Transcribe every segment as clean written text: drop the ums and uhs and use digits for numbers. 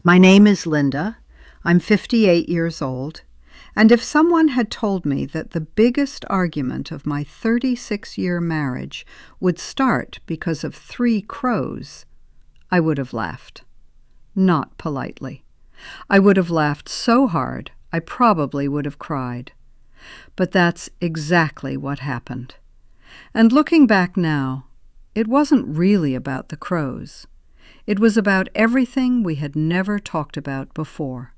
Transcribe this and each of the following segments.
My name is Linda. I'm 58 years old, and if someone had told me that the biggest argument of my 36-year marriage would start because of 3 crows, I would have laughed. Not politely. I would have laughed so hard I probably would have cried. But that's exactly what happened. And looking back now, it wasn't really about the crows. It was about everything we had never talked about before.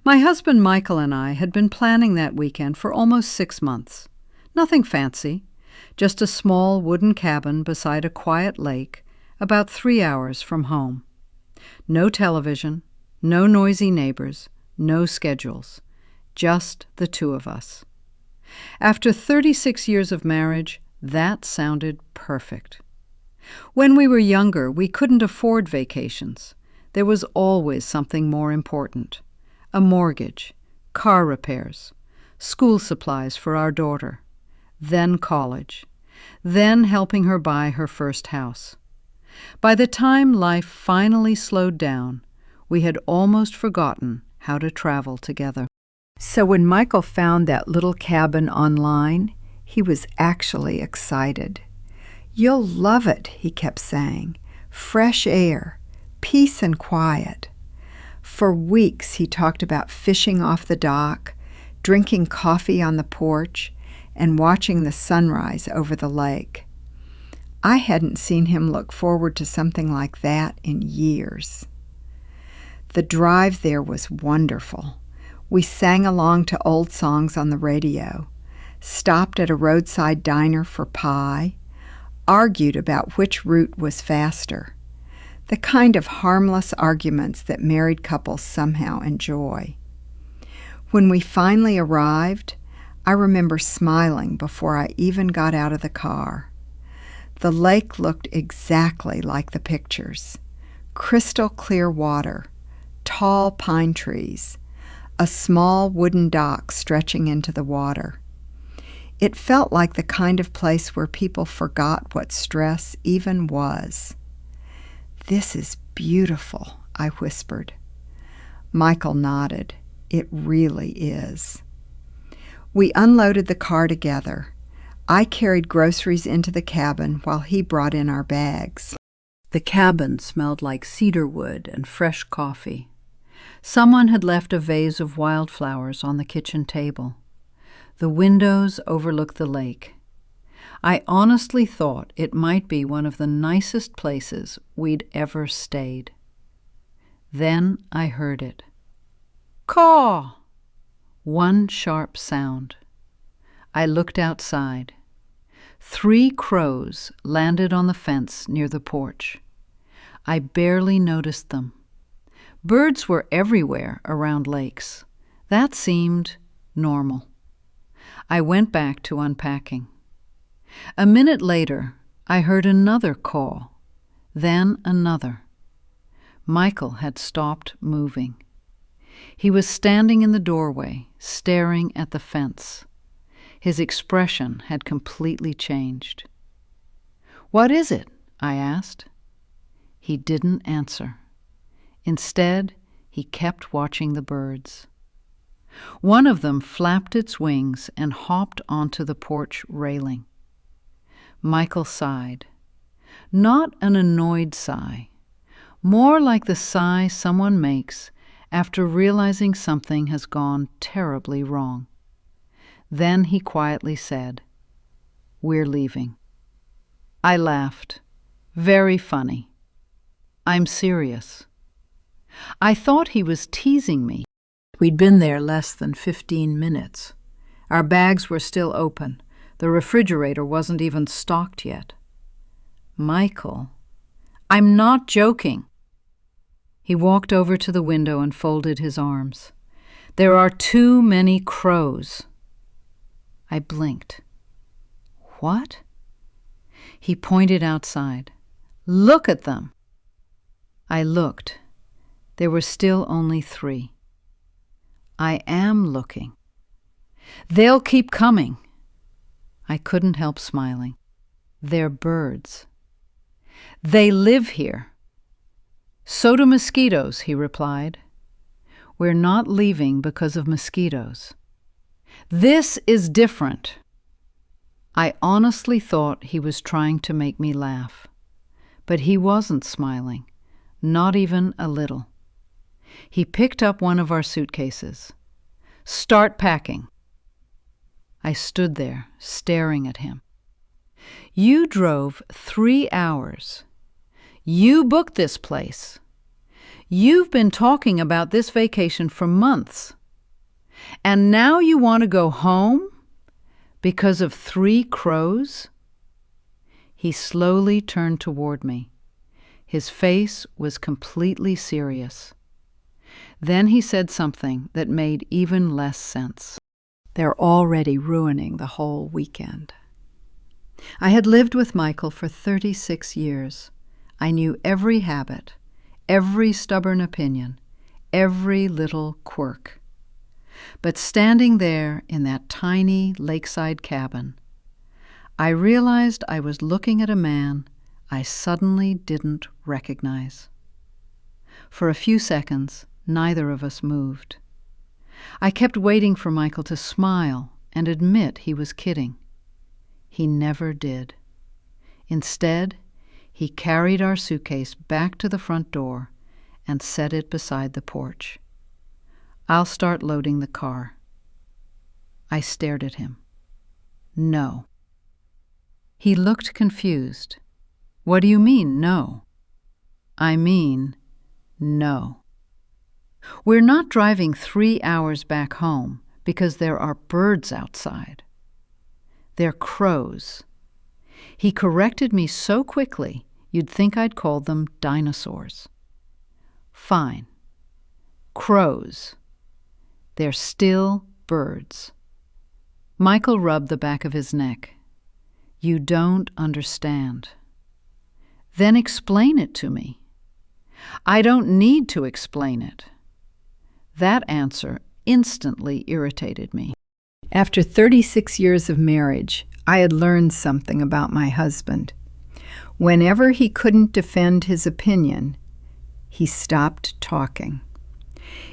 My husband Michael and I had been planning that weekend for almost 6 months. Nothing fancy, just a small wooden cabin beside a quiet lake, about 3 hours from home. No television, no noisy neighbors, no schedules, just the 2 of us. After 36 years of marriage, that sounded perfect. When we were younger, we couldn't afford vacations. There was always something more important. A mortgage, car repairs, school supplies for our daughter, then college, then helping her buy her first house. By the time life finally slowed down, we had almost forgotten how to travel together. So when Michael found that little cabin online, he was actually excited. "You'll love it," he kept saying. "Fresh air, peace and quiet." For weeks he talked about fishing off the dock, drinking coffee on the porch, and watching the sunrise over the lake. I hadn't seen him look forward to something like that in years. The drive there was wonderful. We sang along to old songs on the radio, stopped at a roadside diner for pie, argued about which route was faster, the kind of harmless arguments that married couples somehow enjoy. When we finally arrived, I remember smiling before I even got out of the car. The lake looked exactly like the pictures. Crystal clear water, tall pine trees, a small wooden dock stretching into the water. It felt like the kind of place where people forgot what stress even was. "This is beautiful," I whispered. Michael nodded. "It really is." We unloaded the car together. I carried groceries into the cabin while he brought in our bags. The cabin smelled like cedar wood and fresh coffee. Someone had left a vase of wildflowers on the kitchen table. The windows overlooked the lake. I honestly thought it might be one of the nicest places we'd ever stayed. Then I heard it. Caw! One sharp sound. I looked outside. 3 crows landed on the fence near the porch. I barely noticed them. Birds were everywhere around lakes. That seemed normal. I went back to unpacking. A minute later, I heard another caw, then another. Michael had stopped moving. He was standing in the doorway, staring at the fence. His expression had completely changed. "What is it?" I asked. He didn't answer. Instead, he kept watching the birds. One of them flapped its wings and hopped onto the porch railing. Michael sighed. Not an annoyed sigh, more like the sigh someone makes after realizing something has gone terribly wrong. Then he quietly said, "We're leaving." I laughed. Very funny. I'm serious. I thought he was teasing me. We'd been there less than 15 minutes. Our bags were still open. The refrigerator wasn't even stocked yet. "Michael, I'm not joking." He walked over to the window and folded his arms. "There are too many crows." I blinked. "What?" He pointed outside. "Look at them." I looked. There were still only 3. "I am looking." "They'll keep coming." I couldn't help smiling. "They're birds." "They live here." "So do mosquitoes," he replied. "We're not leaving because of mosquitoes. This is different." I honestly thought he was trying to make me laugh, but he wasn't smiling, not even a little. He picked up one of our suitcases. "Start packing." I stood there, staring at him. "You drove 3 hours. You booked this place. You've been talking about this vacation for months. And now you want to go home because of 3 crows?" He slowly turned toward me. His face was completely serious. Then he said something that made even less sense. "They're already ruining the whole weekend." I had lived with Michael for 36 years. I knew every habit, every stubborn opinion, every little quirk. But standing there in that tiny lakeside cabin, I realized I was looking at a man I suddenly didn't recognize. For a few seconds, neither of us moved. I kept waiting for Michael to smile and admit he was kidding. He never did. Instead, he carried our suitcase back to the front door and set it beside the porch. "I'll start loading the car." I stared at him. "No." He looked confused. "What do you mean, no?" "I mean, no. We're not driving 3 hours back home because there are birds outside. They're crows." He corrected me so quickly, you'd think I'd called them dinosaurs. "Fine. Crows. They're still birds." Michael rubbed the back of his neck. "You don't understand." "Then explain it to me." "I don't need to explain it." That answer instantly irritated me. After 36 years of marriage, I had learned something about my husband. Whenever he couldn't defend his opinion, he stopped talking.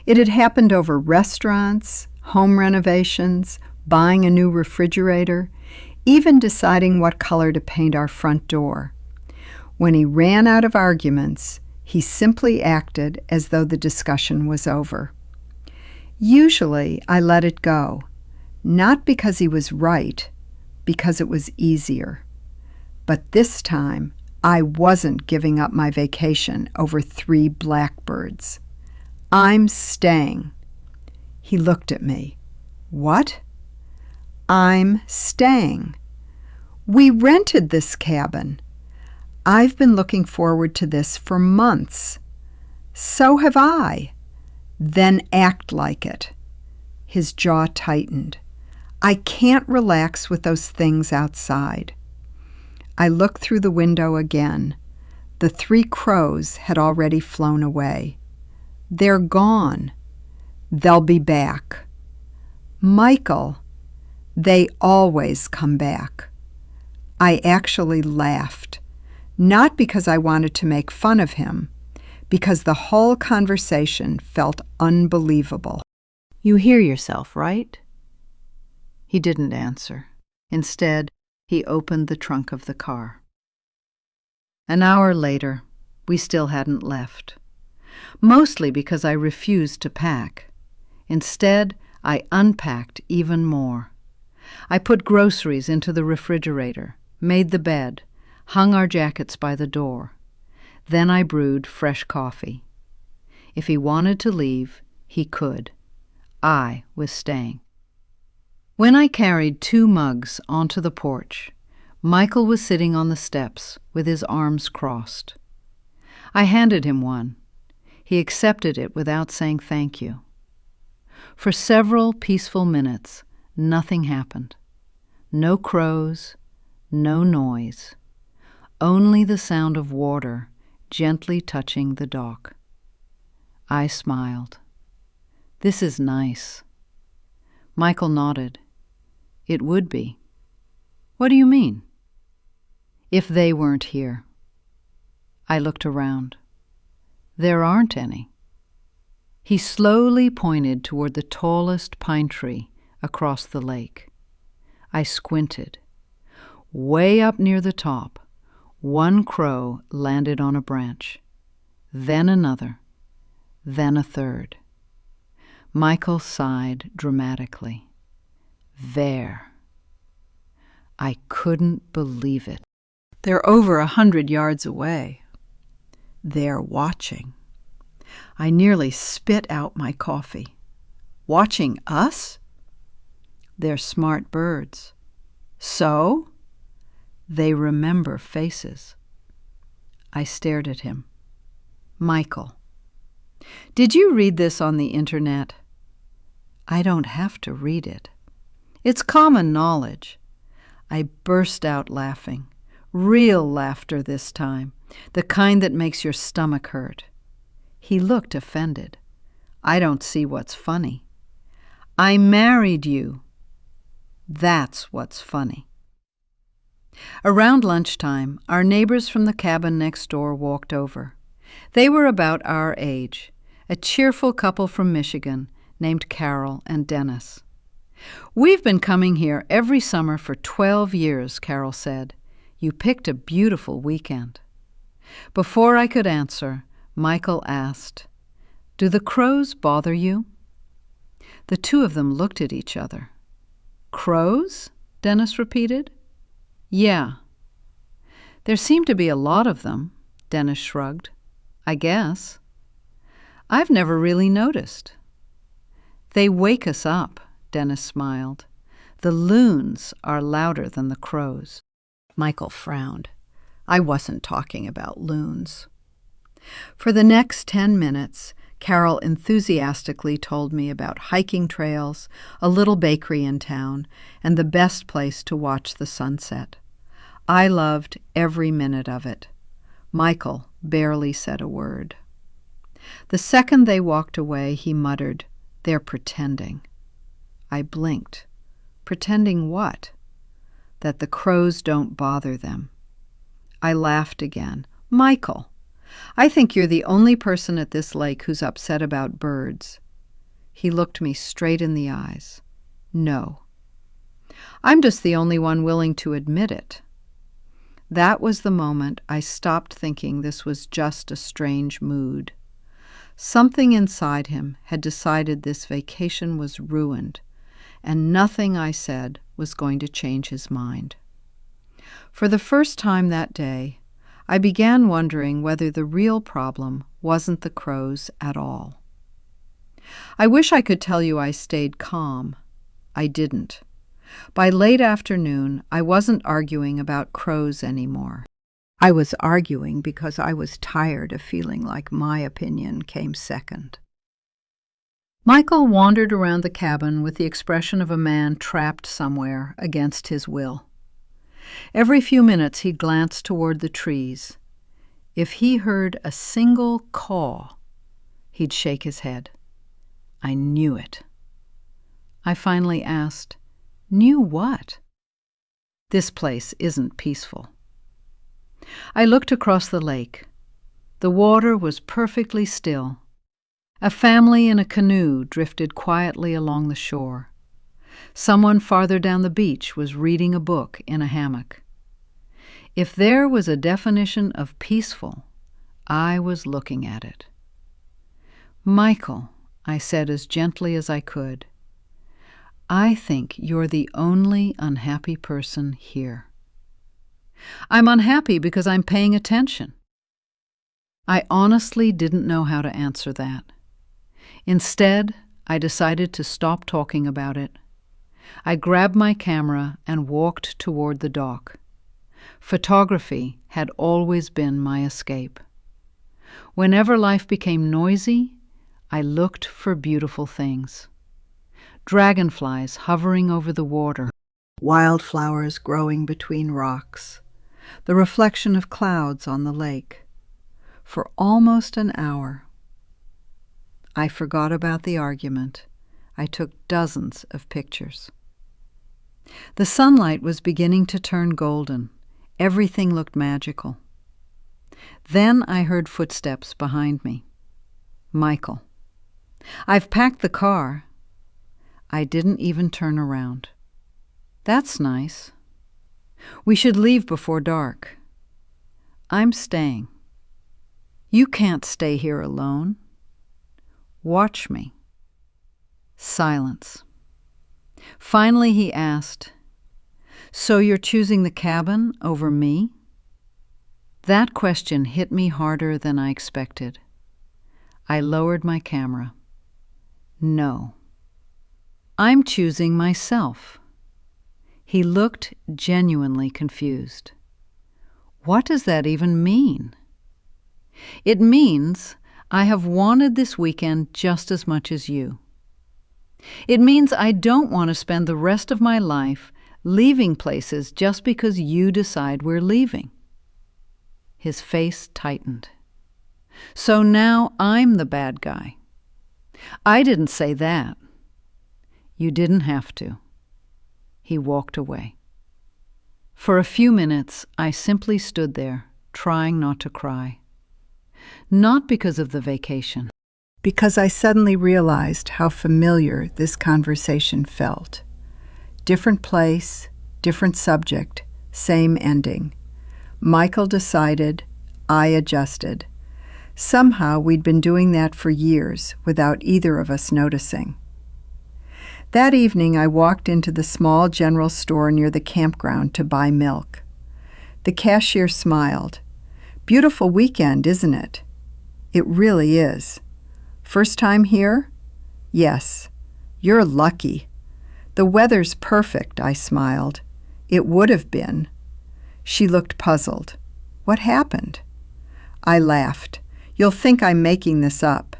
It had happened over restaurants, home renovations, buying a new refrigerator, even deciding what color to paint our front door. When he ran out of arguments, he simply acted as though the discussion was over. Usually, I let it go, not because he was right, because it was easier. But this time, I wasn't giving up my vacation over 3 blackbirds. "I'm staying." He looked at me. "What?" "I'm staying. We rented this cabin. I've been looking forward to this for months." "So have I." "Then act like it." His jaw tightened. "I can't relax with those things outside." I looked through the window again. The 3 crows had already flown away. "They're gone." "They'll be back." "Michael, they always come back." I actually laughed, not because I wanted to make fun of him, because the whole conversation felt unbelievable. "You hear yourself, right?" He didn't answer. Instead, he opened the trunk of the car. An hour later, we still hadn't left, mostly because I refused to pack. Instead, I unpacked even more. I put groceries into the refrigerator, made the bed, hung our jackets by the door. Then I brewed fresh coffee. If he wanted to leave, he could. I was staying. When I carried 2 mugs onto the porch, Michael was sitting on the steps with his arms crossed. I handed him one. He accepted it without saying thank you. For several peaceful minutes, nothing happened. No crows, no noise, only the sound of water gently touching the dock. I smiled. "This is nice." Michael nodded. "It would be." "What do you mean?" "If they weren't here." I looked around. There aren't any. He slowly pointed toward the tallest pine tree across the lake. I squinted. Way up near the top, one crow landed on a branch, then another, then a third. Michael sighed dramatically. There. I couldn't believe it. They're over 100 yards away. They're watching. I nearly spit out my coffee. Watching us? They're smart birds. So? They remember faces. I stared at him. Michael, did you read this on the internet? I don't have to read it. It's common knowledge. I burst out laughing. Real laughter this time, the kind that makes your stomach hurt. He looked offended. I don't see what's funny. I married you. That's what's funny. Around lunchtime, our neighbors from the cabin next door walked over. They were about our age, a cheerful couple from Michigan named Carol and Dennis. We've been coming here every summer for 12 years, Carol said. You picked a beautiful weekend. Before I could answer, Michael asked, Do the crows bother you? The two of them looked at each other. Crows? Dennis repeated. Yeah. There seem to be a lot of them, Dennis shrugged. I guess. I've never really noticed. They wake us up, Dennis smiled. The loons are louder than the crows. Michael frowned. I wasn't talking about loons. For the next 10 minutes, Carol enthusiastically told me about hiking trails, a little bakery in town, and the best place to watch the sunset. I loved every minute of it. Michael barely said a word. The second they walked away, he muttered, They're pretending. I blinked. Pretending what? That the crows don't bother them. I laughed again. Michael, I think you're the only person at this lake who's upset about birds. He looked me straight in the eyes. No. I'm just the only one willing to admit it. That was the moment I stopped thinking this was just a strange mood. Something inside him had decided this vacation was ruined, and nothing I said was going to change his mind. For the first time that day, I began wondering whether the real problem wasn't the crows at all. I wish I could tell you I stayed calm. I didn't. By late afternoon, I wasn't arguing about crows anymore. I was arguing because I was tired of feeling like my opinion came second. Michael wandered around the cabin with the expression of a man trapped somewhere against his will. Every few minutes he glanced toward the trees. If he heard a single caw, he'd shake his head. I knew it. I finally asked, Knew what? This place isn't peaceful. I looked across the lake. The water was perfectly still. A family in a canoe drifted quietly along the shore. Someone farther down the beach was reading a book in a hammock. If there was a definition of peaceful, I was looking at it. Michael, I said as gently as I could, I think you're the only unhappy person here. I'm unhappy because I'm paying attention. I honestly didn't know how to answer that. Instead, I decided to stop talking about it. I grabbed my camera and walked toward the dock. Photography had always been my escape. Whenever life became noisy, I looked for beautiful things. Dragonflies hovering over the water, wildflowers growing between rocks, the reflection of clouds on the lake. For almost an hour, I forgot about the argument. I took dozens of pictures. The sunlight was beginning to turn golden. Everything looked magical. Then I heard footsteps behind me. Michael. I've packed the car. I didn't even turn around. That's nice. We should leave before dark. I'm staying. You can't stay here alone. Watch me. Silence. Finally he asked, "So you're choosing the cabin over me?" That question hit me harder than I expected. I lowered my camera. No. I'm choosing myself. He looked genuinely confused. What does that even mean? It means I have wanted this weekend just as much as you. It means I don't want to spend the rest of my life leaving places just because you decide we're leaving. His face tightened. So now I'm the bad guy. I didn't say that. You didn't have to. He walked away. For a few minutes, I simply stood there, trying not to cry. Not because of the vacation. Because I suddenly realized how familiar this conversation felt. Different place, different subject, same ending. Michael decided, I adjusted. Somehow we'd been doing that for years without either of us noticing. That evening I walked into the small general store near the campground to buy milk. The cashier smiled. Beautiful weekend, isn't it? It really is. First time here? Yes. You're lucky. The weather's perfect, I smiled. It would have been. She looked puzzled. What happened? I laughed. You'll think I'm making this up.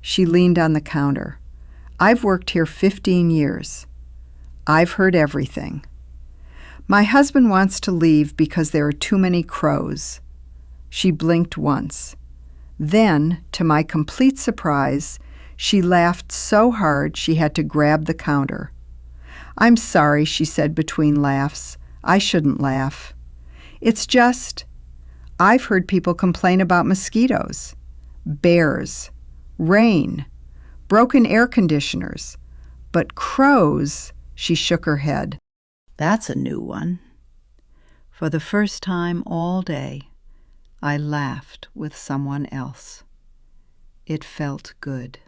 She leaned on the counter. I've worked here 15 years. I've heard everything. My husband wants to leave because there are too many crows. She blinked once. Then, to my complete surprise, she laughed so hard she had to grab the counter. I'm sorry, she said between laughs. I shouldn't laugh. It's just, I've heard people complain about mosquitoes, bears, rain, broken air conditioners, but crows, she shook her head. That's a new one. For the first time all day, I laughed with someone else. It felt good.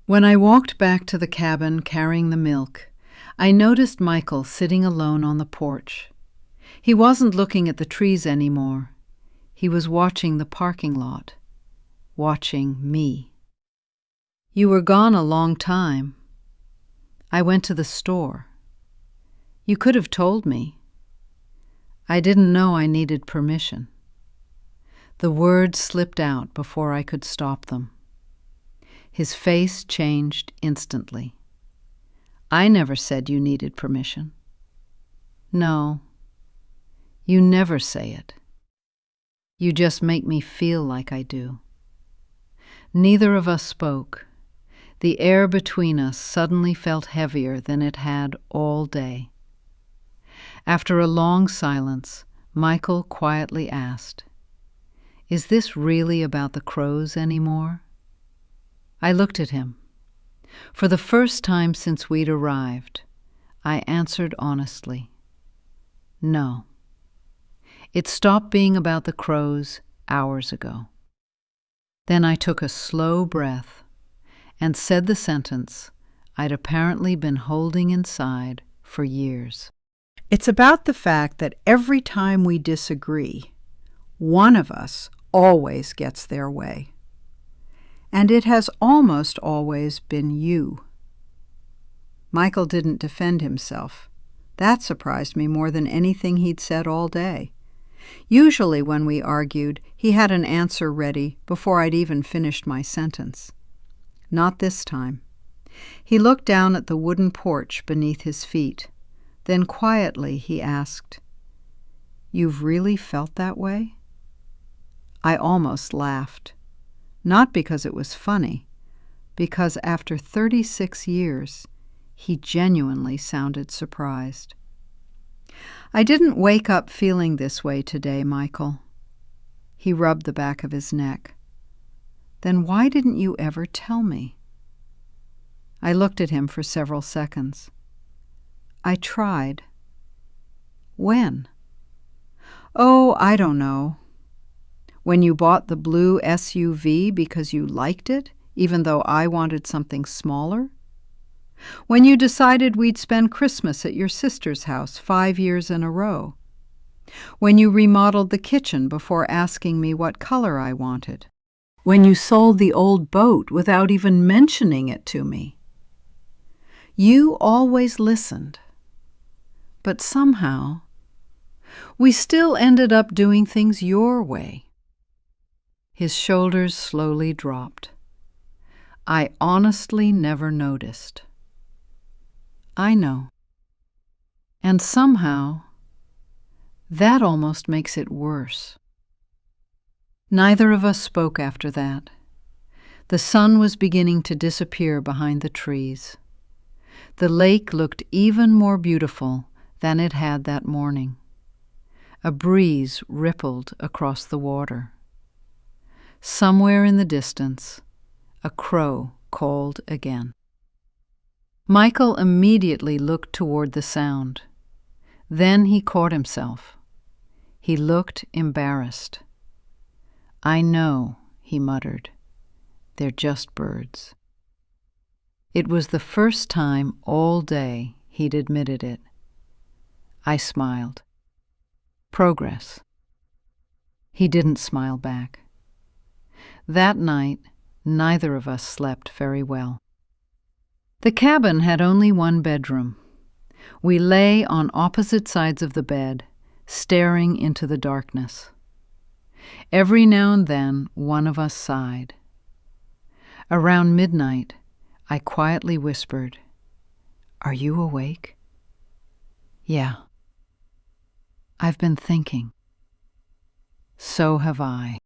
When I walked back to the cabin carrying the milk, I noticed Michael sitting alone on the porch. He wasn't looking at the trees anymore. He was watching the parking lot, watching me. You were gone a long time. I went to the store. You could have told me. I didn't know I needed permission. The words slipped out before I could stop them. His face changed instantly. I never said you needed permission. No, you never say it. You just make me feel like I do. Neither of us spoke. The air between us suddenly felt heavier than it had all day. After a long silence, Michael quietly asked, "Is this really about the crows anymore?" I looked at him. For the first time since we'd arrived, I answered honestly, "No. It stopped being about the crows hours ago." Then I took a slow breath and said the sentence I'd apparently been holding inside for years. It's about the fact that every time we disagree, one of us always gets their way. And it has almost always been you. Michael didn't defend himself. That surprised me more than anything he'd said all day. Usually when we argued, he had an answer ready before I'd even finished my sentence. Not this time. He looked down at the wooden porch beneath his feet. Then quietly he asked, "You've really felt that way?" I almost laughed. Not because it was funny, because after 36 years, he genuinely sounded surprised. I didn't wake up feeling this way today, Michael. He rubbed the back of his neck. Then why didn't you ever tell me? I looked at him for several seconds. I tried. When? Oh, I don't know. When you bought the blue SUV because you liked it, even though I wanted something smaller? When you decided we'd spend Christmas at your sister's house 5 years in a row? When you remodeled the kitchen before asking me what color I wanted? When you sold the old boat without even mentioning it to me? You always listened. But somehow, we still ended up doing things your way. His shoulders slowly dropped. I honestly never noticed. I know. And somehow, that almost makes it worse. Neither of us spoke after that. The sun was beginning to disappear behind the trees. The lake looked even more beautiful than it had that morning. A breeze rippled across the water. Somewhere in the distance, a crow called again. Michael immediately looked toward the sound. Then he caught himself. He looked embarrassed. "I know," he muttered. "They're just birds." It was the first time all day he'd admitted it. I smiled. Progress. He didn't smile back. That night, neither of us slept very well. The cabin had only one bedroom. We lay on opposite sides of the bed, staring into the darkness. Every now and then, one of us sighed. Around midnight, I quietly whispered, "Are you awake?" "Yeah." "I've been thinking." "So have I."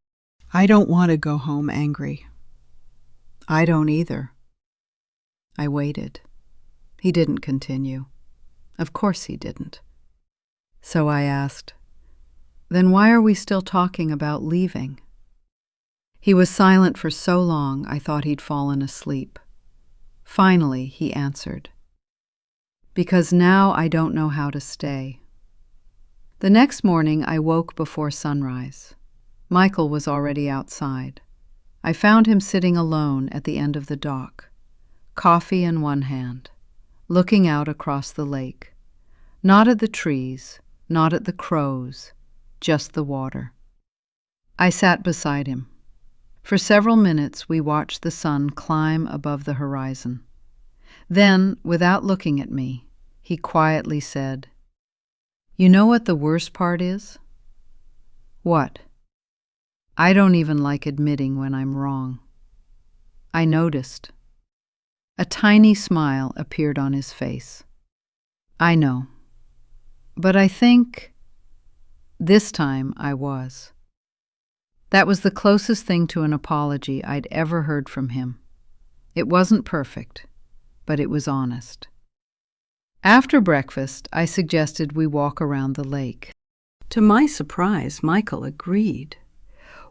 "I don't want to go home angry." "I don't either." I waited. He didn't continue. Of course he didn't. So I asked, "Then why are we still talking about leaving?" He was silent for so long I thought he'd fallen asleep. Finally, he answered, "Because now I don't know how to stay." The next morning I woke before sunrise. Michael was already outside. I found him sitting alone at the end of the dock, coffee in one hand, looking out across the lake. Not at the trees, not at the crows, just the water. I sat beside him. For several minutes we watched the sun climb above the horizon. Then, without looking at me, he quietly said, "You know what the worst part is?" "What?" "I don't even like admitting when I'm wrong." I noticed. A tiny smile appeared on his face. "I know. But I think this time I was." That was the closest thing to an apology I'd ever heard from him. It wasn't perfect, but it was honest. After breakfast, I suggested we walk around the lake. To my surprise, Michael agreed.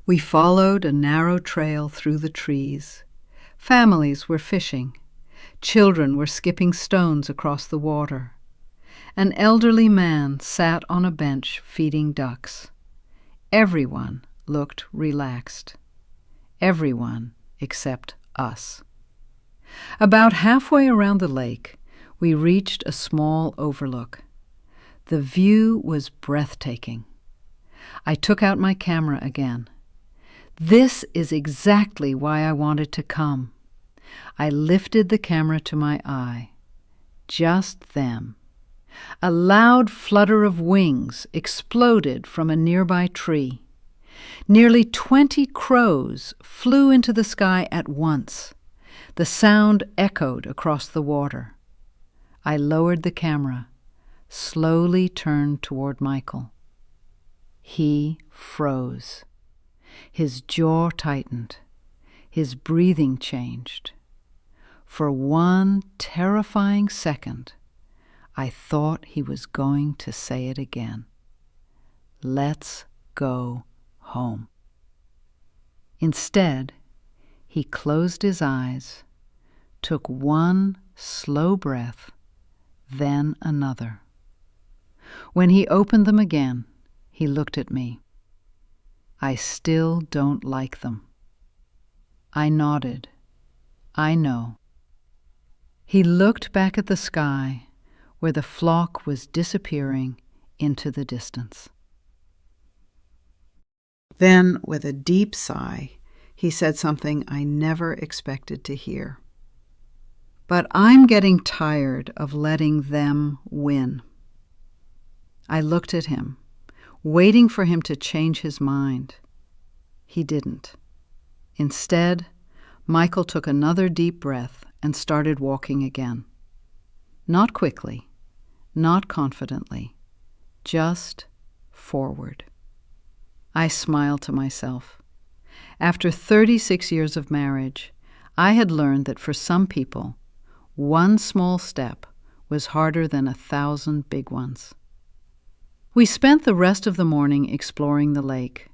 We followed a narrow trail through the trees. Families were fishing. Children were skipping stones across the water. An elderly man sat on a bench feeding ducks. Everyone looked relaxed. Everyone except us. About halfway around the lake, we reached a small overlook. The view was breathtaking. I took out my camera again. This is exactly why I wanted to come. I lifted the camera to my eye. Just then, a loud flutter of wings exploded from a nearby tree. Nearly 20 crows flew into the sky at once. The sound echoed across the water. I lowered the camera, slowly turned toward Michael. He froze. His jaw tightened. His breathing changed. For one terrifying second, I thought he was going to say it again. "Let's go home." Instead, He closed his eyes, took one slow breath, then another. When he opened them again, he looked at me. I still don't like them. I nodded. I know. He looked back at the sky, where the flock was disappearing into the distance. Then, with a deep sigh, he said something I never expected to hear. But I'm getting tired of letting them win. I looked at him, waiting for him to change his mind. He didn't. Instead, Michael took another deep breath and started walking again. Not quickly, not confidently, just forward. I smiled to myself. After 36 years of marriage, I had learned that for some people, one small step was harder than 1,000 big ones. We spent the rest of the morning exploring the lake.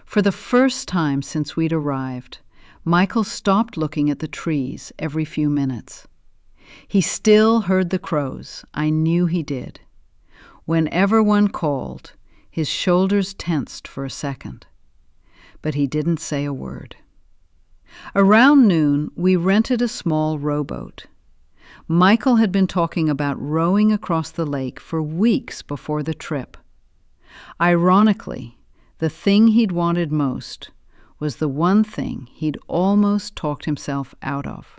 For the first time since we'd arrived, Michael stopped looking at the trees every few minutes. He still heard the crows. I knew he did. Whenever one called, his shoulders tensed for a second. But he didn't say a word. Around noon, we rented a small rowboat. Michael had been talking about rowing across the lake for weeks before the trip. Ironically, the thing he'd wanted most was the one thing he'd almost talked himself out of.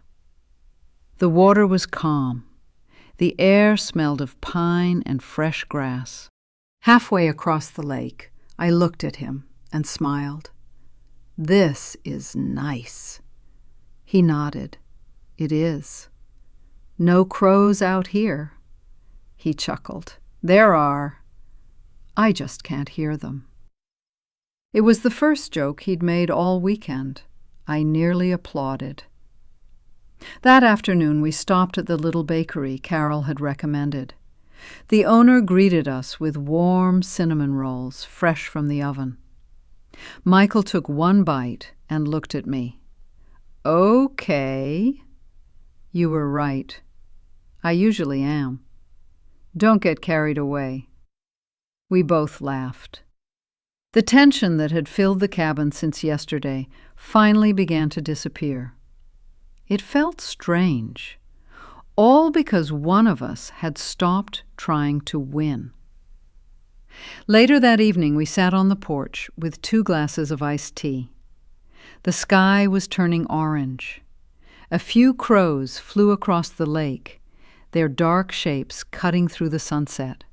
The water was calm. The air smelled of pine and fresh grass. Halfway across the lake, I looked at him and smiled. "This is nice." He nodded. "It is." "No crows out here." He chuckled. "There are. I just can't hear them." It was the first joke he'd made all weekend. I nearly applauded. That afternoon, we stopped at the little bakery Carol had recommended. The owner greeted us with warm cinnamon rolls, fresh from the oven. Michael took one bite and looked at me. "Okay." "You were right. I usually am. Don't get carried away." We both laughed. The tension that had filled the cabin since yesterday finally began to disappear. It felt strange, all because one of us had stopped trying to win. Later that evening, we sat on the porch with 2 glasses of iced tea. The sky was turning orange. A few crows flew across the lake, their dark shapes cutting through the sunset.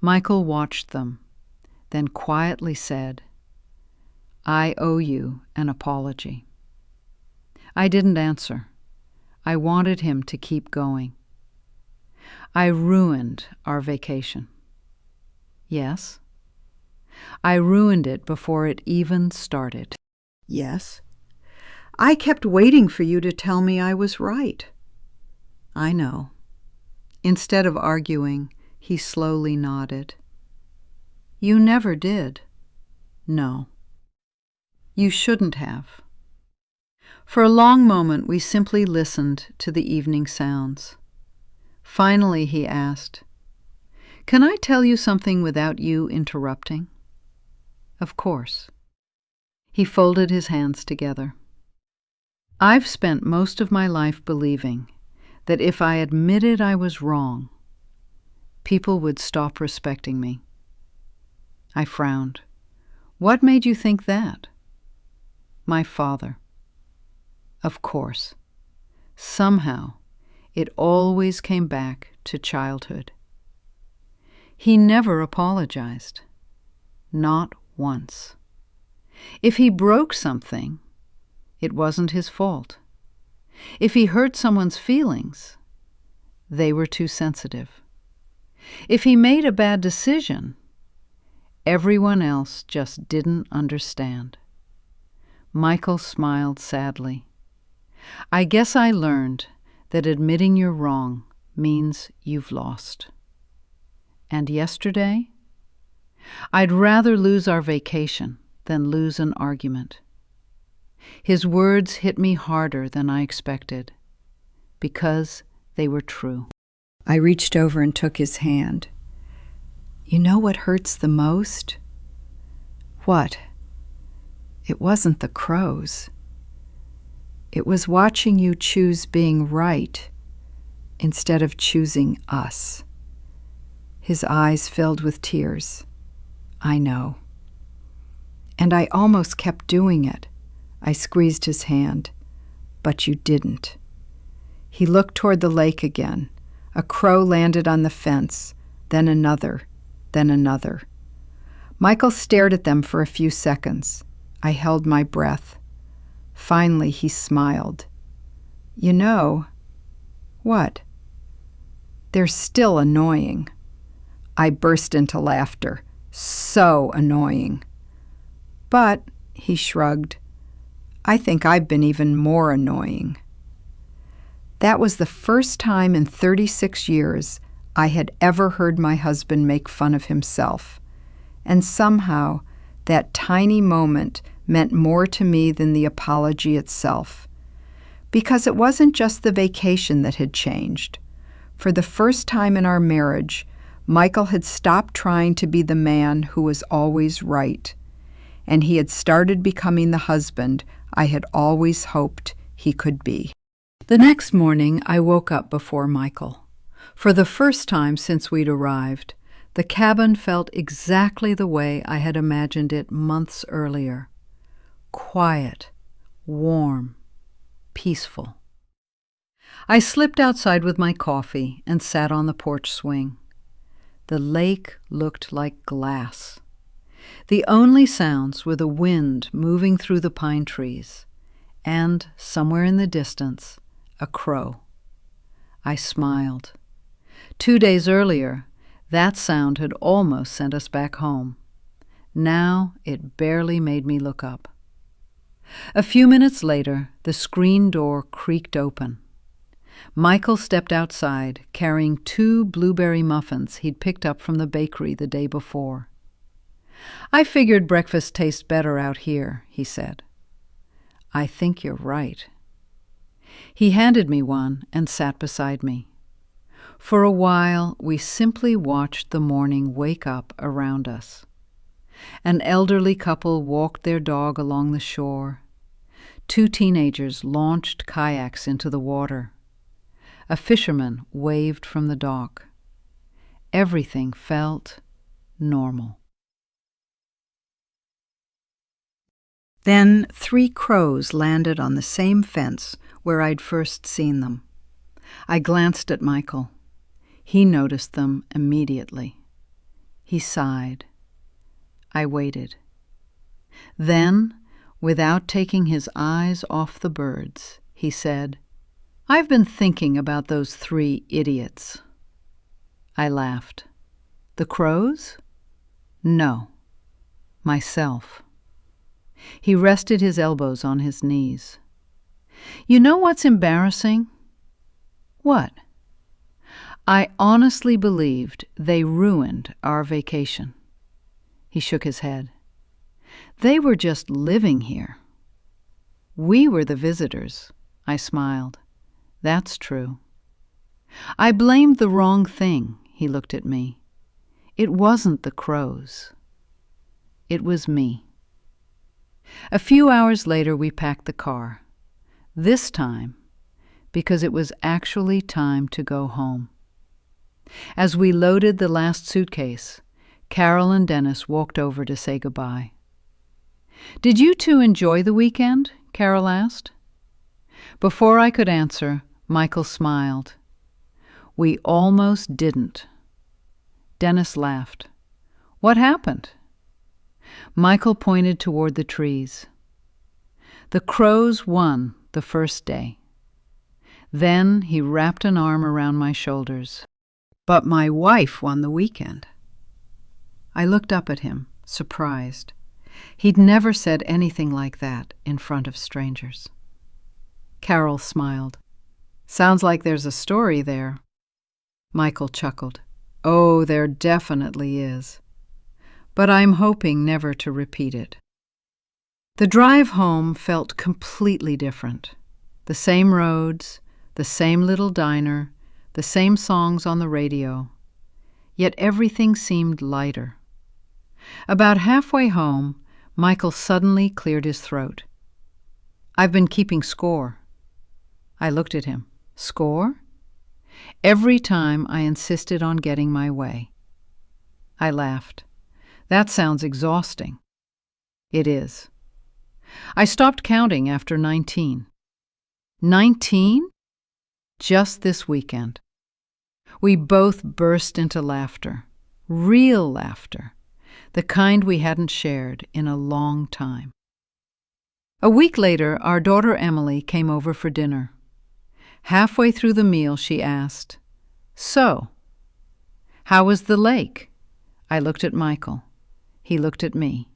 Michael watched them, then quietly said, "I owe you an apology." I didn't answer. I wanted him to keep going. "I ruined our vacation." "Yes." "I ruined it before it even started." "Yes." "I kept waiting for you to tell me I was right." "I know." Instead of arguing, he slowly nodded. "You never did." "No." "You shouldn't have." For a long moment, we simply listened to the evening sounds. Finally, he asked, "Can I tell you something without you interrupting?" "Of course." He folded his hands together. "I've spent most of my life believing that if I admitted I was wrong, people would stop respecting me." I frowned. "What made you think that?" "My father." Of course. Somehow, it always came back to childhood. He never apologized. Not once. If he broke something, it wasn't his fault. If he hurt someone's feelings, they were too sensitive. If he made a bad decision, everyone else just didn't understand. Michael smiled sadly. "I guess I learned that admitting you're wrong means you've lost." And yesterday? "I'd rather lose our vacation than lose an argument." His words hit me harder than I expected, because they were true. I reached over and took his hand. You know what hurts the most? What? It wasn't the crows. It was watching you choose being right instead of choosing us. His eyes filled with tears. I know. And I almost kept doing it. I squeezed his hand, but you didn't. He looked toward the lake again. A crow landed on the fence, then another, then another. Michael stared at them for a few seconds. I held my breath. Finally, he smiled. You know, what? They're still annoying. I burst into laughter. So annoying. But, he shrugged, I think I've been even more annoying. That was the first time in 36 years I had ever heard my husband make fun of himself. And somehow, that tiny moment meant more to me than the apology itself. Because it wasn't just the vacation that had changed. For the first time in our marriage, Michael had stopped trying to be the man who was always right, and he had started becoming the husband I had always hoped he could be. The next morning, I woke up before Michael. For the first time since we'd arrived, the cabin felt exactly the way I had imagined it months earlier. Quiet, warm, peaceful. I slipped outside with my coffee and sat on the porch swing. The lake looked like glass. The only sounds were the wind moving through the pine trees, and, somewhere in the distance, a crow. I smiled. 2 days earlier, that sound had almost sent us back home. Now it barely made me look up. A few minutes later, the screen door creaked open. Michael stepped outside, carrying 2 blueberry muffins he'd picked up from the bakery the day before. I figured breakfast tastes better out here, he said. I think you're right. He handed me one and sat beside me. For a while, we simply watched the morning wake up around us. An elderly couple walked their dog along the shore. 2 teenagers launched kayaks into the water. A fisherman waved from the dock. Everything felt normal. Then 3 crows landed on the same fence where I'd first seen them. I glanced at Michael. He noticed them immediately. He sighed. I waited. Then, without taking his eyes off the birds, he said, I've been thinking about those 3 idiots. I laughed. The crows? No. Myself. He rested his elbows on his knees. You know what's embarrassing? What? I honestly believed they ruined our vacation. He shook his head. They were just living here. We were the visitors. I smiled. That's true. I blamed the wrong thing, he looked at me. It wasn't the crows. It was me. A few hours later, we packed the car. This time, because it was actually time to go home. As we loaded the last suitcase, Carol and Dennis walked over to say goodbye. Did you 2 enjoy the weekend? Carol asked. Before I could answer, Michael smiled. We almost didn't. Dennis laughed. What happened? Michael pointed toward the trees. The crows won the first day. Then he wrapped an arm around my shoulders. But my wife won the weekend. I looked up at him, surprised. He'd never said anything like that in front of strangers. Carol smiled. Sounds like there's a story there. Michael chuckled. Oh, there definitely is. But I'm hoping never to repeat it. The drive home felt completely different. The same roads, the same little diner, the same songs on the radio. Yet everything seemed lighter. About halfway home, Michael suddenly cleared his throat. "I've been keeping score." I looked at him. "Score?" "Every time I insisted on getting my way." I laughed. "That sounds exhausting." "It is." I stopped counting after 19. 19? Just this weekend. We both burst into laughter. Real laughter. The kind we hadn't shared in a long time. A week later, our daughter Emily came over for dinner. Halfway through the meal, she asked, "So, how was the lake?" I looked at Michael. He looked at me.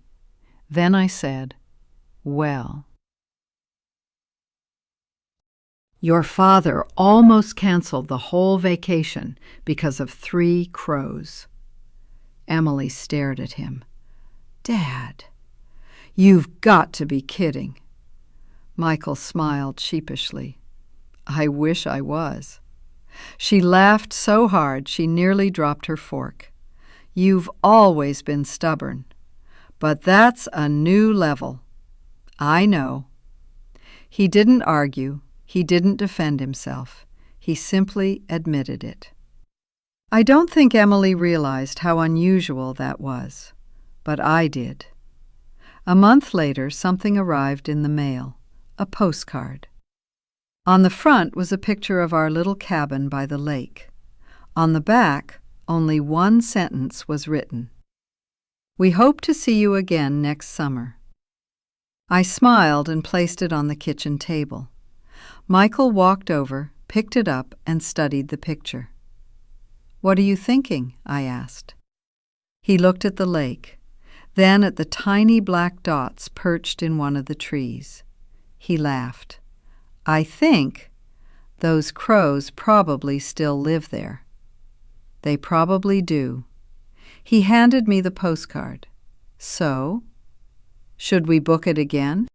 Then I said, "Well." Your father almost canceled the whole vacation because of 3 crows. Emily stared at him. "Dad, you've got to be kidding." Michael smiled sheepishly. "I wish I was." She laughed so hard she nearly dropped her fork. "You've always been stubborn, but that's a new level." "I know." He didn't argue. He didn't defend himself. He simply admitted it. I don't think Emily realized how unusual that was, but I did. A month later, something arrived in the mail, a postcard. On the front was a picture of our little cabin by the lake. On the back, only one sentence was written. "We hope to see you again next summer." I smiled and placed it on the kitchen table. Michael walked over, picked it up, and studied the picture. "What are you thinking?" I asked. He looked at the lake, then at the tiny black dots perched in one of the trees. He laughed. "I think those crows probably still live there." "They probably do." He handed me the postcard. "So, should we book it again?"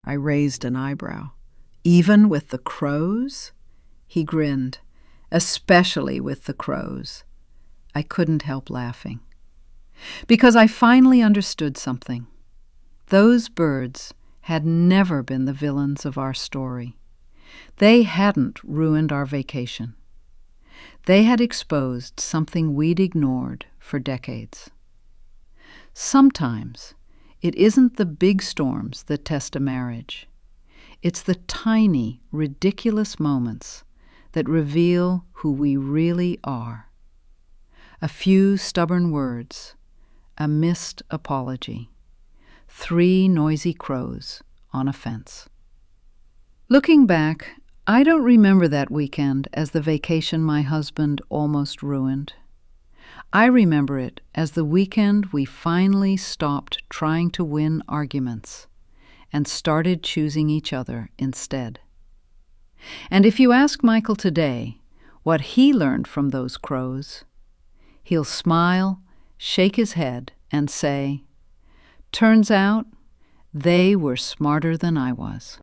I raised an eyebrow. "Even with the crows?" He grinned. "Especially with the crows." I couldn't help laughing. Because I finally understood something. Those birds had never been the villains of our story. They hadn't ruined our vacation. They had exposed something we'd ignored for decades. Sometimes it isn't the big storms that test a marriage. It's the tiny, ridiculous moments that reveal who we really are. A few stubborn words, a missed apology, 3 noisy crows on a fence. Looking back, I don't remember that weekend as the vacation my husband almost ruined. I remember it as the weekend we finally stopped trying to win arguments and started choosing each other instead. And if you ask Michael today what he learned from those crows, he'll smile, shake his head, and say, "Turns out they were smarter than I was."